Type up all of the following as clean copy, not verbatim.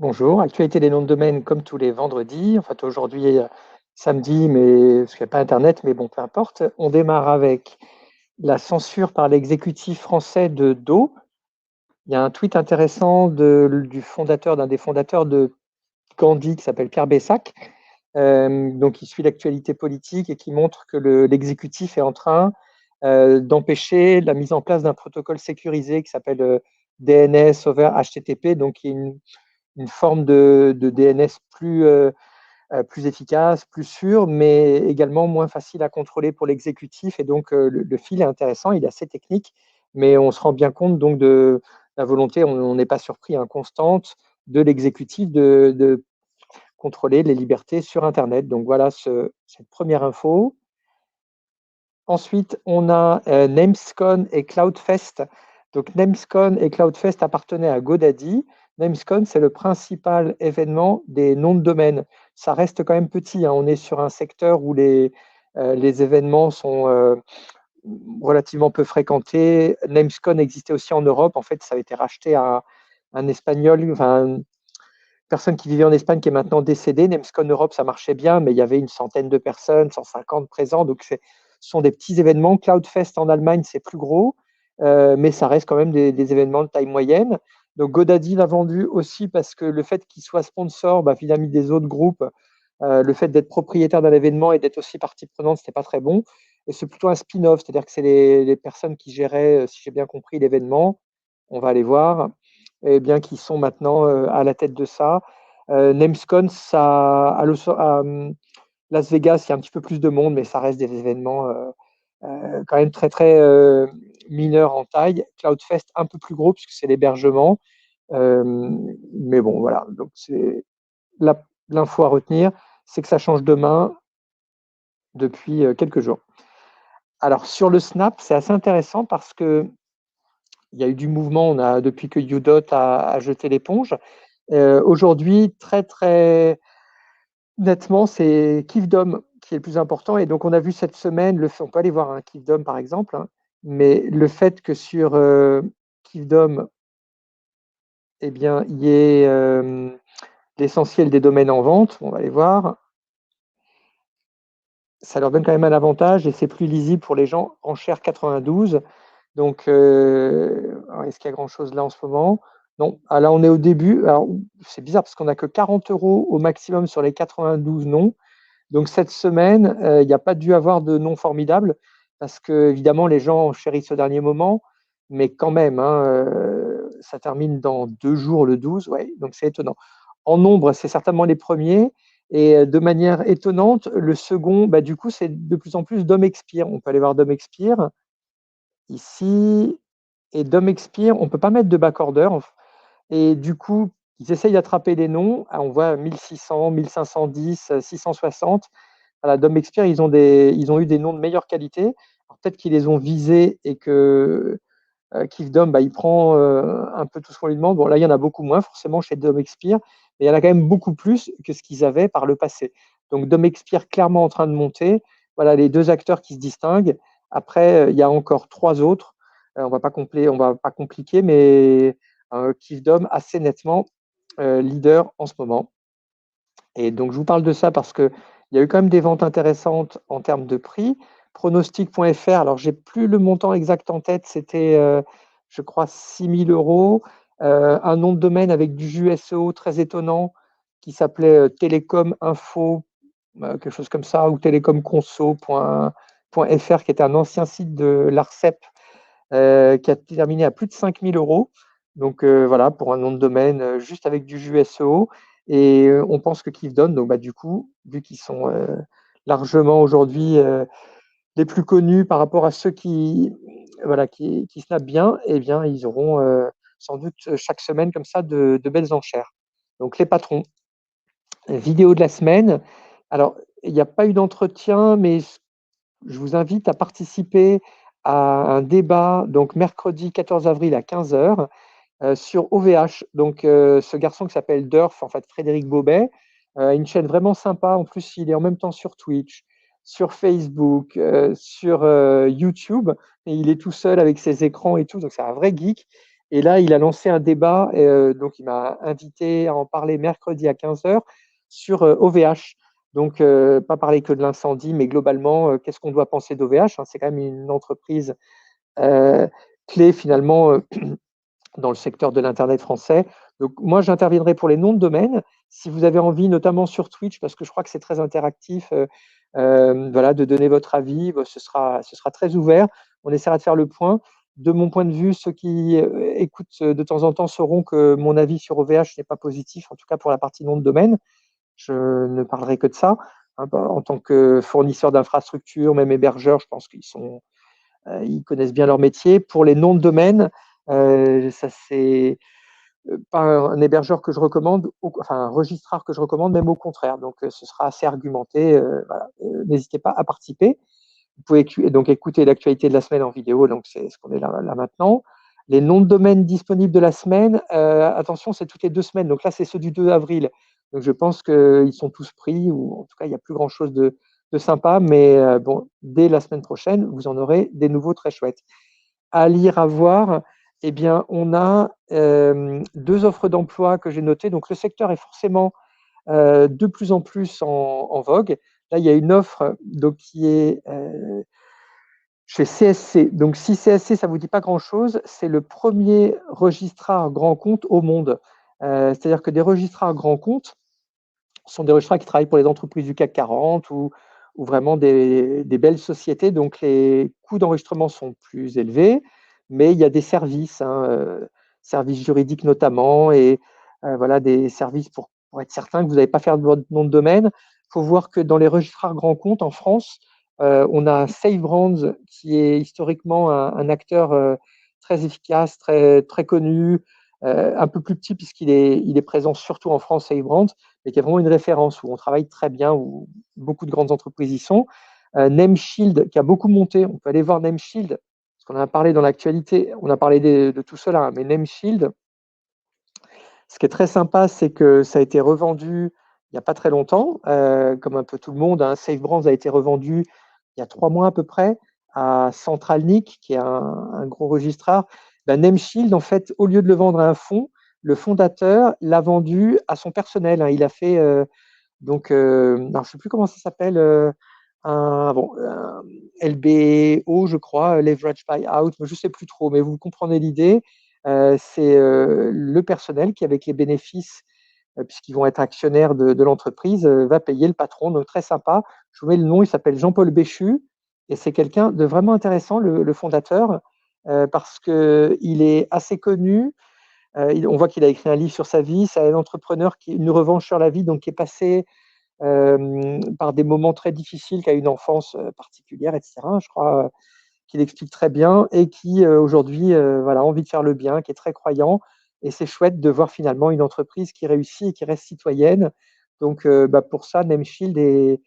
Bonjour, actualité des noms de domaine comme tous les vendredis. En fait, aujourd'hui, samedi, mais parce qu'il n'y a pas Internet, mais bon, peu importe. On démarre avec la censure par l'exécutif français de Do. Il y a un tweet intéressant du fondateur, d'un des fondateurs de Gandhi, qui s'appelle Pierre Bessac, donc qui suit l'actualité politique et qui montre que l'exécutif est en train d'empêcher la mise en place d'un protocole sécurisé qui s'appelle DNS over HTTP, donc qui est une forme de DNS plus efficace, plus sûr, mais également moins facile à contrôler pour l'exécutif. Et donc, le fil est intéressant, il est assez technique, mais on se rend bien compte donc de la volonté, on n'est pas surpris, constante de l'exécutif de contrôler les libertés sur Internet. Donc voilà cette première info. Ensuite, on a Namescon et Cloudfest. Donc, Namescon et Cloudfest appartenaient à GoDaddy. Namescon, c'est le principal événement des noms de domaine. Ça reste quand même petit. On est sur un secteur où les événements sont relativement peu fréquentés. Namescon existait aussi en Europe. En fait, ça a été racheté à un Espagnol, enfin, une personne qui vivait en Espagne qui est maintenant décédée. Namescon Europe, ça marchait bien, mais il y avait une centaine de personnes, 150 présents. Donc, ce sont des petits événements. Cloudfest en Allemagne, c'est plus gros, mais ça reste quand même des événements de taille moyenne. Donc, GoDaddy l'a vendu aussi parce que le fait qu'il soit sponsor vis-à-vis des autres groupes, le fait d'être propriétaire d'un événement et d'être aussi partie prenante, ce n'était pas très bon. Et c'est plutôt un spin-off, c'est-à-dire que c'est les personnes qui géraient, si j'ai bien compris, l'événement. On va aller voir, et bien qui sont maintenant à la tête de ça. Namescon, à Las Vegas, il y a un petit peu plus de monde, mais ça reste des événements quand même très très mineurs en taille. Cloudfest, un peu plus gros puisque c'est l'hébergement. Mais bon, voilà. Donc c'est l'info à retenir, c'est que ça change de main depuis quelques jours. Alors sur le Snap, c'est assez intéressant parce que il y a eu du mouvement depuis que Udot a jeté l'éponge. Aujourd'hui, très très nettement, c'est Kifdom qui est le plus important. Et donc, on a vu cette semaine, on peut aller voir un Kifdom par exemple, mais le fait que sur Kifdom, eh bien, il y ait l'essentiel des domaines en vente, on va aller voir, ça leur donne quand même un avantage et c'est plus lisible pour les gens. Enchère 92. Donc, est-ce qu'il y a grand-chose là en ce moment? Non. Ah, là, on est au début. Alors, c'est bizarre parce qu'on n'a que 40 € au maximum sur les 92 noms. Donc, cette semaine, il n'y a pas dû avoir de noms formidables parce que, évidemment, les gens chérissent au dernier moment. Mais quand même, ça termine dans 2 jours, le 12. Ouais, donc, c'est étonnant. En nombre, c'est certainement les premiers. Et de manière étonnante, le second, du coup, c'est de plus en plus Dom Expire. On peut aller voir Dom Expire ici. Et Dom Expire, on ne peut pas mettre de backorder. Et du coup, ils essayent d'attraper les noms. Ah, on voit 1600, 1510, 660. Voilà, Dom Expire, ils ont eu des noms de meilleure qualité. Alors, peut-être qu'ils les ont visés et que Kifdom, il prend un peu tout ce qu'on lui demande. Bon, là, il y en a beaucoup moins, forcément, chez Dom Expire, mais il y en a quand même beaucoup plus que ce qu'ils avaient par le passé. Donc, Dom Expire, clairement en train de monter. Voilà les deux acteurs qui se distinguent. Après, il y a encore 3 autres. On va pas compliquer, mais Kifdom, assez nettement, leader en ce moment. Et donc, je vous parle de ça parce qu'il y a eu quand même des ventes intéressantes en termes de prix. Pronostic.fr, alors j'ai plus le montant exact en tête, c'était, je crois, 6 000 €. Un nom de domaine avec du jus SEO très étonnant qui s'appelait Télécom Info, quelque chose comme ça, ou télécomconso.fr, qui était un ancien site de l'ARCEP, qui a terminé à plus de 5 000 €. Donc voilà, pour un nom de domaine juste avec du jus SEO. Et on pense que Kifdom, donc du coup, vu qu'ils sont largement aujourd'hui les plus connus par rapport à ceux qui snapent bien, eh bien, ils auront sans doute chaque semaine comme ça de belles enchères. Donc les patrons. Vidéo de la semaine. Alors, il n'y a pas eu d'entretien, mais je vous invite à participer à un débat, donc mercredi 14 avril à 15 h, sur OVH. Donc, ce garçon qui s'appelle Durf, en fait, Frédéric Bobet, une chaîne vraiment sympa. En plus, il est en même temps sur Twitch, sur Facebook, sur YouTube. Et il est tout seul avec ses écrans et tout. Donc, c'est un vrai geek. Et là, il a lancé un débat, donc il m'a invité à en parler mercredi à 15h sur OVH. Donc, pas parler que de l'incendie, mais globalement, qu'est-ce qu'on doit penser d'OVH, hein. C'est quand même une entreprise clé finalement dans le secteur de l'Internet français. Donc, moi, j'interviendrai pour les noms de domaine. Si vous avez envie, notamment sur Twitch, parce que je crois que c'est très interactif, voilà, de donner votre avis, ce sera très ouvert. On essaiera de faire le point. De mon point de vue, ceux qui écoutent de temps en temps sauront que mon avis sur OVH n'est pas positif, en tout cas pour la partie nom de domaine. Je ne parlerai que de ça. En tant que fournisseur d'infrastructures, même hébergeur, je pense ils connaissent bien leur métier. Pour les noms de domaine, ça c'est pas un hébergeur que je recommande, enfin un registraire que je recommande, même au contraire. Donc, ce sera assez argumenté. Voilà. N'hésitez pas à participer. Vous pouvez donc écouter l'actualité de la semaine en vidéo, donc c'est ce qu'on est là maintenant. Les noms de domaine disponibles de la semaine, attention, c'est toutes les 2 semaines. Donc là, c'est ceux du 2 avril. Donc je pense qu'ils sont tous pris, ou en tout cas, il n'y a plus grand-chose de sympa. Mais bon, dès la semaine prochaine, vous en aurez des nouveaux très chouettes. À lire, à voir, eh bien, on a 2 offres d'emploi que j'ai notées. Donc le secteur est forcément de plus en plus en vogue. Là, il y a une offre donc, qui est chez CSC. Donc, si CSC, ça ne vous dit pas grand-chose, c'est le premier registraire grand compte au monde. C'est-à-dire que des registraires grand compte sont des registraires qui travaillent pour les entreprises du CAC 40 ou vraiment des belles sociétés. Donc, les coûts d'enregistrement sont plus élevés, mais il y a des services, services juridiques notamment, et voilà, des services pour être certain que vous n'allez pas faire de votre nom de domaine. Il faut voir que dans les registraires grands comptes en France, on a SafeBrands qui est historiquement un acteur très efficace, très, très connu, un peu plus petit puisqu'il est présent surtout en France, SafeBrands, mais qui est vraiment une référence où on travaille très bien, où beaucoup de grandes entreprises y sont. Nameshield qui a beaucoup monté, on peut aller voir Nameshield, parce qu'on en a parlé dans l'actualité, on a parlé de tout cela, hein, mais Nameshield, ce qui est très sympa, c'est que ça a été revendu il n'y a pas très longtemps, comme un peu tout le monde, hein. SafeBrands a été revendu il y a 3 mois à peu près à CentralNic, qui est un gros registraire. Nameshield, en fait, au lieu de le vendre à un fonds, le fondateur l'a vendu à son personnel, hein. Il a fait donc, alors je ne sais plus comment ça s'appelle, un LBO, je crois, Leverage Buyout, je ne sais plus trop, mais vous comprenez l'idée. C'est le personnel qui, avec les bénéfices, puisqu'ils vont être actionnaires de l'entreprise, va payer le patron. Donc, très sympa. Je vous mets le nom, il s'appelle Jean-Paul Béchu, et c'est quelqu'un de vraiment intéressant, le fondateur, parce qu'il est assez connu. On voit qu'il a écrit un livre sur sa vie. C'est un entrepreneur qui une revanche sur la vie, donc qui est passé par des moments très difficiles, qui a une enfance particulière, etc. Je crois qu'il explique très bien, et qui aujourd'hui voilà, a envie de faire le bien, qui est très croyant. Et c'est chouette de voir finalement une entreprise qui réussit et qui reste citoyenne. Donc, pour ça, Nameshield est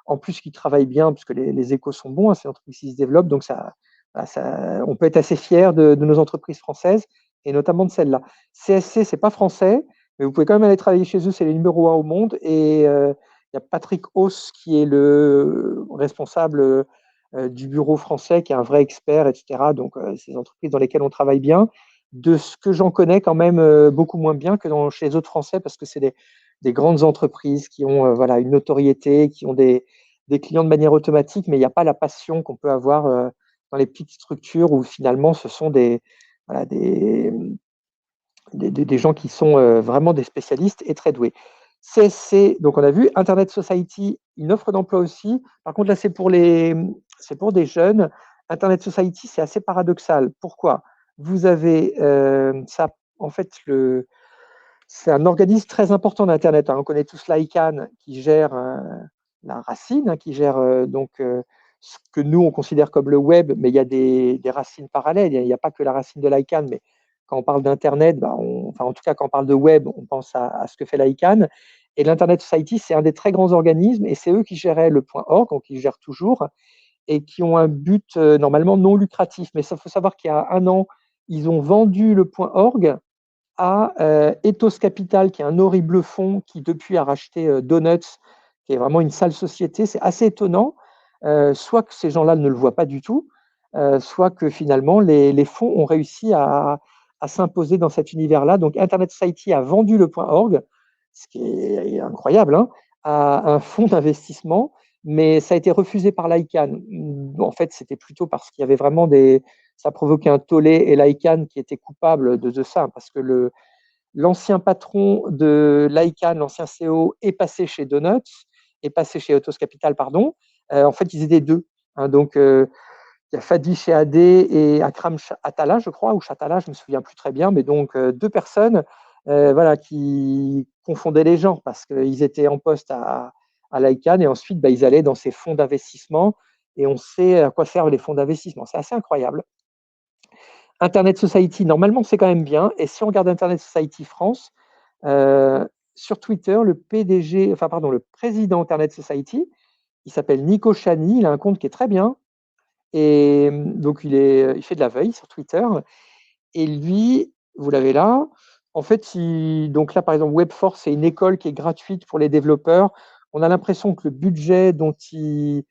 en plus qui travaille bien, puisque les échos sont bons, hein, c'est une entreprise qui se développe. Donc, on peut être assez fier de nos entreprises françaises, et notamment de celle-là. CSC, c'est pas français, mais vous pouvez quand même aller travailler chez eux, c'est les numéro 1 au monde. Et il y a Patrick Hauss qui est le responsable du bureau français, qui est un vrai expert, etc. Donc, c'est des entreprises dans lesquelles on travaille bien. De ce que j'en connais, quand même beaucoup moins bien que chez les autres Français, parce que c'est des grandes entreprises qui ont voilà, une notoriété, qui ont des clients de manière automatique, mais il n'y a pas la passion qu'on peut avoir dans les petites structures où finalement ce sont voilà, des gens qui sont vraiment des spécialistes et très doués. CSC, donc on a vu, Internet Society, une offre d'emploi aussi. Par contre, là, c'est pour des jeunes. Internet Society, c'est assez paradoxal. Pourquoi? Vous avez ça, en fait, c'est un organisme très important d'Internet, hein. On connaît tous l'ICANN qui gère la racine, hein, qui gère ce que nous, on considère comme le web, mais il y a des racines parallèles. Il n'y a pas que la racine de l'ICANN, mais quand on parle d'Internet, enfin, en tout cas, quand on parle de web, on pense à ce que fait l'ICANN. Et l'Internet Society, c'est un des très grands organismes, et c'est eux qui géraient le .org, donc ils gèrent toujours, et qui ont un but normalement non lucratif. Mais il faut savoir qu'il y a 1 an, ils ont vendu le .org à Ethos Capital, qui est un horrible fonds qui depuis a racheté Donuts, qui est vraiment une sale société. C'est assez étonnant, soit que ces gens-là ne le voient pas du tout, soit que finalement les fonds ont réussi à à s'imposer dans cet univers-là. Donc, Internet Society a vendu le .org, ce qui est incroyable, hein, à un fonds d'investissement, mais ça a été refusé par l'ICANN. En fait, c'était plutôt parce qu'il y avait vraiment ça provoquait un tollé, et l'ICANN qui était coupable de ça, parce que l'ancien patron de l'ICANN, l'ancien CEO, est passé chez Donuts, est passé chez Autos Capital, pardon. En fait, ils étaient deux. Hein, donc, il y a Fadi Shehadeh et Akram Atala, je crois, ou Chatala, je ne me souviens plus très bien, mais donc deux personnes voilà, qui confondaient les genres parce qu'ils étaient en poste à l'ICANN et ensuite ils allaient dans ces fonds d'investissement et on sait à quoi servent les fonds d'investissement. C'est assez incroyable. Internet Society, normalement, c'est quand même bien. Et si on regarde Internet Society France, sur Twitter, le président Internet Society, il s'appelle Nico Chani, il a un compte qui est très bien. Et donc, il fait de la veille sur Twitter. Et lui, vous l'avez là. En fait, donc là, par exemple, Webforce, c'est une école qui est gratuite pour les développeurs. On a l'impression que le budget qu'ils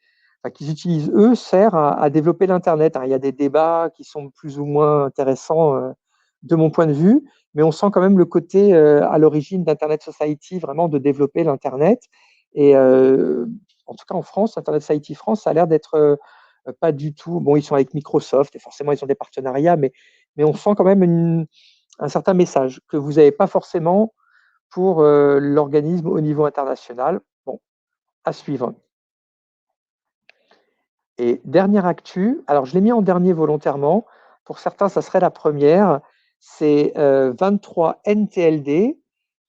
utilisent, eux, sert à développer l'Internet. Il y a des débats qui sont plus ou moins intéressants de mon point de vue, mais on sent quand même le côté à l'origine d'Internet Society, vraiment de développer l'Internet. Et en tout cas, en France, Internet Society France, ça a l'air d'être pas du tout. Bon, ils sont avec Microsoft et forcément, ils ont des partenariats, mais on sent quand même un certain message que vous n'avez pas forcément pour l'organisme au niveau international. Bon, à suivre. Et dernière actu, alors je l'ai mis en dernier volontairement, pour certains ça serait la première, c'est 23 NTLD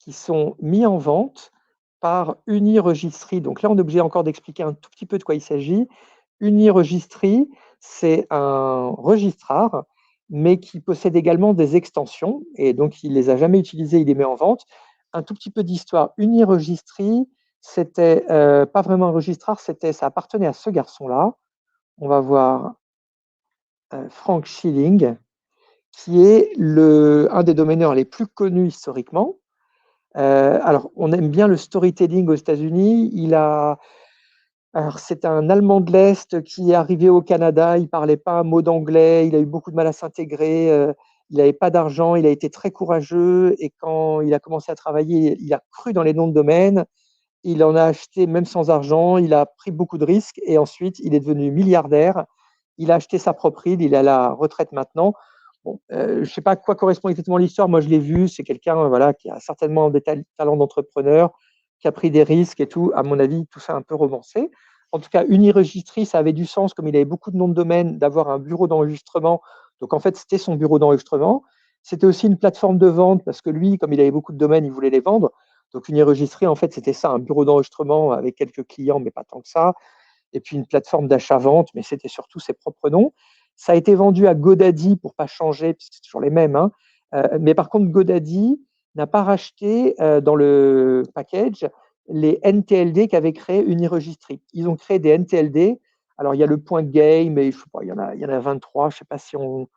qui sont mis en vente par Uniregistry. Donc là on est obligé encore d'expliquer un tout petit peu de quoi il s'agit. Uniregistry, c'est un registrar, mais qui possède également des extensions, et donc il ne les a jamais utilisées, il les met en vente. Un tout petit peu d'histoire, Uniregistry, c'était pas vraiment un registrar, ça appartenait à ce garçon-là. On va voir Frank Schilling, qui est un des domaineurs les plus connus historiquement. Alors, on aime bien le storytelling aux États-Unis. Alors, c'est un Allemand de l'Est qui est arrivé au Canada. Il ne parlait pas un mot d'anglais. Il a eu beaucoup de mal à s'intégrer. Il n'avait pas d'argent. Il a été très courageux. Et quand il a commencé à travailler, il a cru dans les noms de domaine. Il en a acheté même sans argent. Il a pris beaucoup de risques. Et ensuite, il est devenu milliardaire. Il a acheté sa propre île. Il est à la retraite maintenant. Bon, je ne sais pas à quoi correspond exactement l'histoire. Moi, je l'ai vu. C'est quelqu'un voilà, qui a certainement des talents d'entrepreneur, qui a pris des risques et tout. À mon avis, tout ça un peu romancé. En tout cas, Uniregistry, ça avait du sens, comme il avait beaucoup de noms de domaine, d'avoir un bureau d'enregistrement. Donc, en fait, c'était son bureau d'enregistrement. C'était aussi une plateforme de vente, parce que lui, comme il avait beaucoup de domaines, il voulait les vendre. Donc, Uniregistry, en fait, c'était ça, un bureau d'enregistrement avec quelques clients, mais pas tant que ça. Et puis, une plateforme d'achat-vente, mais c'était surtout ses propres noms. Ça a été vendu à GoDaddy pour ne pas changer, puisque c'est toujours les mêmes. Hein. Mais par contre, GoDaddy n'a pas racheté dans le package les NTLD qu'avait créé Uniregistry. Ils ont créé des NTLD. Alors, il y a le point game, et je sais pas, il y en a 23. Je ne sais pas si on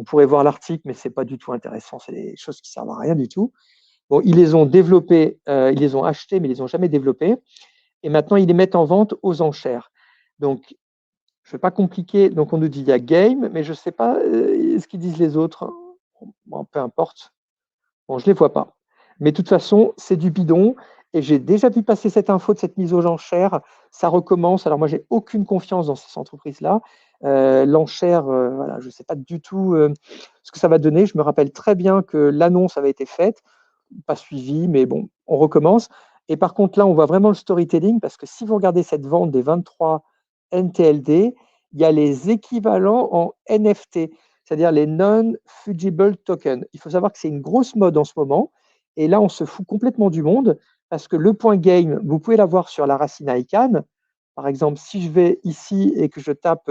pourrait voir l'article, mais ce n'est pas du tout intéressant. C'est des choses qui ne servent à rien du tout. Bon, ils les ont développés, ils les ont achetés, mais ils les ont jamais développés. Et maintenant, ils les mettent en vente aux enchères. Donc, je ne vais pas compliquer. Donc, on nous dit il y a game, mais je ne sais pas ce qu'ils disent les autres. Bon, peu importe. Bon, je ne les vois pas. Mais de toute façon, c'est du bidon. Et j'ai déjà vu passer cette info de cette mise aux enchères. Ça recommence. Alors, moi, j'ai aucune confiance dans ces entreprises-là. L'enchère, voilà, je ne sais pas du tout ce que ça va donner. Je me rappelle très bien que l'annonce avait été faite, pas suivie, mais bon, on recommence. Et par contre, là, on voit vraiment le storytelling parce que si vous regardez cette vente des 23 NTLD, il y a les équivalents en NFT, c'est-à-dire les non-fungible tokens. Il faut savoir que c'est une grosse mode en ce moment. Et là, on se fout complètement du monde parce que le point game, vous pouvez l'avoir sur la racine ICANN. Par exemple, si je vais ici et que je tape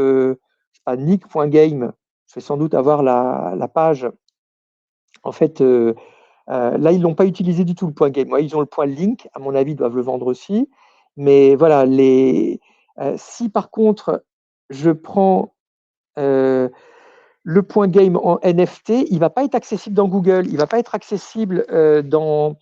nick.game, je vais sans doute avoir la page. En fait, là, ils ne l'ont pas utilisé du tout, le point game. Ouais, ils ont le point link, à mon avis, ils doivent le vendre aussi. Mais voilà, si par contre, je prends le point game en NFT, il ne va pas être accessible dans Google, il ne va pas être accessible dans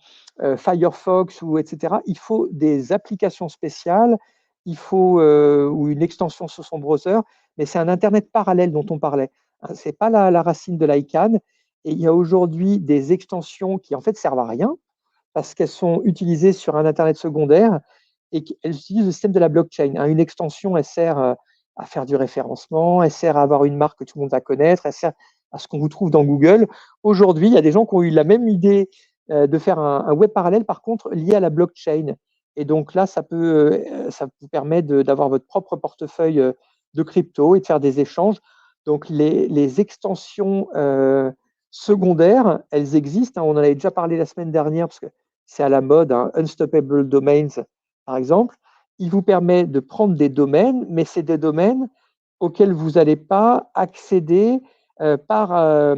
Firefox ou etc. Il faut des applications spéciales, il faut ou une extension sur son browser, mais c'est un Internet parallèle dont on parlait. Ce n'est pas la racine de l'ICANN. Et il y a aujourd'hui des extensions qui en fait servent à rien parce qu'elles sont utilisées sur un Internet secondaire et qu'elles utilisent le système de la blockchain. Une extension, elle sert à faire du référencement, elle sert à avoir une marque que tout le monde va connaître, elle sert à ce qu'on vous trouve dans Google. Aujourd'hui, il y a des gens qui ont eu la même idée de faire un web parallèle, par contre, lié à la blockchain. Et donc là, ça vous permet d'avoir votre propre portefeuille de crypto et de faire des échanges. Donc les extensions secondaires, elles existent. On en avait déjà parlé la semaine dernière parce que c'est à la mode, Unstoppable Domains, par exemple. Il vous permet de prendre des domaines, mais c'est des domaines auxquels vous n'allez pas accéder par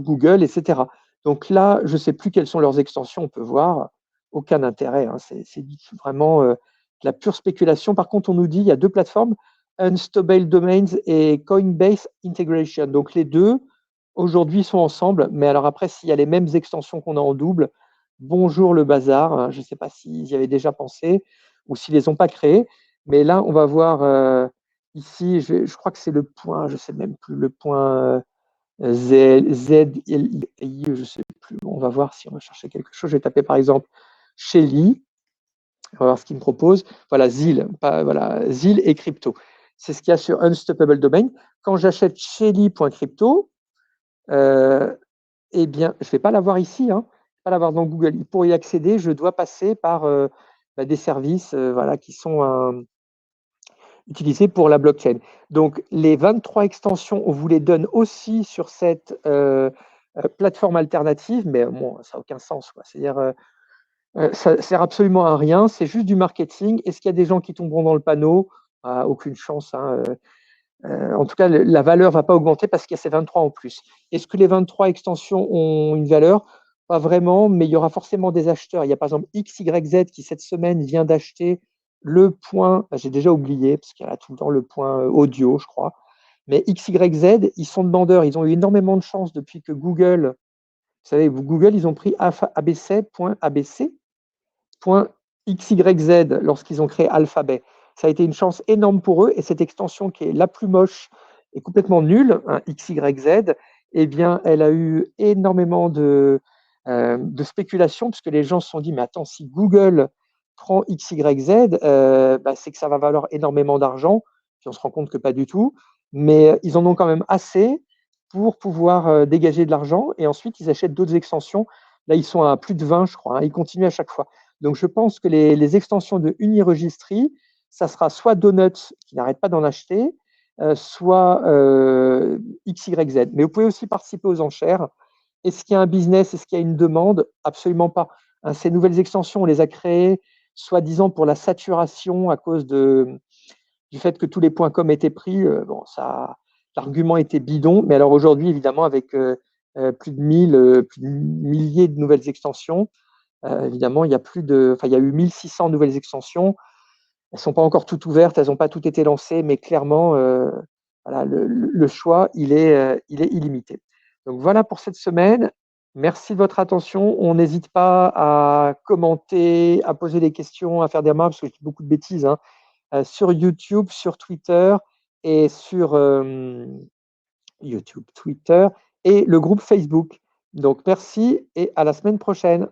Google, etc. Donc là, je ne sais plus quelles sont leurs extensions, on peut voir, aucun intérêt. C'est vraiment de la pure spéculation. Par contre, on nous dit qu'il y a deux plateformes, Unstable Domains et Coinbase Integration. Donc les deux, aujourd'hui, sont ensemble. Mais alors après, s'il y a les mêmes extensions qu'on a en double, bonjour le bazar. Je ne sais pas s'ils y avaient déjà pensé ou s'ils ne les ont pas créés. Mais là, on va voir ici, je crois que c'est le point, je ne sais même plus, le point ZLI, je ne sais plus. On va voir si on va chercher quelque chose. Je vais taper par exemple Shelly. On va voir ce qu'il me propose. Voilà, ZIL, voilà, ZIL et crypto. C'est ce qu'il y a sur Unstoppable Domain. Quand j'achète Shelly.crypto, eh bien, je ne vais pas l'avoir ici, je ne vais pas l'avoir dans Google. Pour y accéder, je dois passer par des services voilà, qui sont utilisés pour la blockchain. Donc, les 23 extensions, on vous les donne aussi sur cette plateforme alternative, mais bon, ça n'a aucun sens. C'est-à-dire, ça ne sert absolument à rien, c'est juste du marketing. Est-ce qu'il y a des gens qui tomberont dans le panneau? Aucune chance. En tout cas, la valeur ne va pas augmenter parce qu'il y a ces 23 en plus. Est-ce que les 23 extensions ont une valeur? Pas vraiment, mais il y aura forcément des acheteurs. Il y a par exemple XYZ qui, cette semaine, vient d'acheter le point, j'ai déjà oublié, parce qu'il y a tout le temps le point audio, je crois. Mais XYZ, ils sont demandeurs. Ils ont eu énormément de chance depuis que Google, vous savez, Google, ils ont pris ABC.ABC .xyz lorsqu'ils ont créé Alphabet. Ça a été une chance énorme pour eux et cette extension qui est la plus moche et complètement nulle, XYZ, eh bien, elle a eu énormément de spéculation parce que les gens se sont dit, mais attends, si Google prend XYZ, c'est que ça va valoir énormément d'argent. Puis on se rend compte que pas du tout. Mais ils en ont quand même assez pour pouvoir dégager de l'argent et ensuite ils achètent d'autres extensions. Là, ils sont à plus de 20, je crois. Ils continuent à chaque fois. Donc, je pense que les extensions de Uniregistry, ça sera soit Donuts, qui n'arrête pas d'en acheter, soit XYZ. Mais vous pouvez aussi participer aux enchères. Est-ce qu'il y a un business? Est-ce qu'il y a une demande? Absolument pas. Ces nouvelles extensions, on les a créées, soi-disant pour la saturation à cause du fait que tous les points com étaient pris. L'argument était bidon. Mais alors aujourd'hui, évidemment, avec plus de milliers de nouvelles extensions, évidemment, il y a eu 1600 nouvelles extensions. Elles ne sont pas encore toutes ouvertes, elles n'ont pas toutes été lancées, mais clairement, voilà, le choix, il est illimité. Donc voilà pour cette semaine. Merci de votre attention. On n'hésite pas à commenter, à poser des questions, à faire des remarques, parce que je dis beaucoup de bêtises, sur YouTube, sur Twitter et sur YouTube, Twitter et le groupe Facebook. Donc merci et à la semaine prochaine.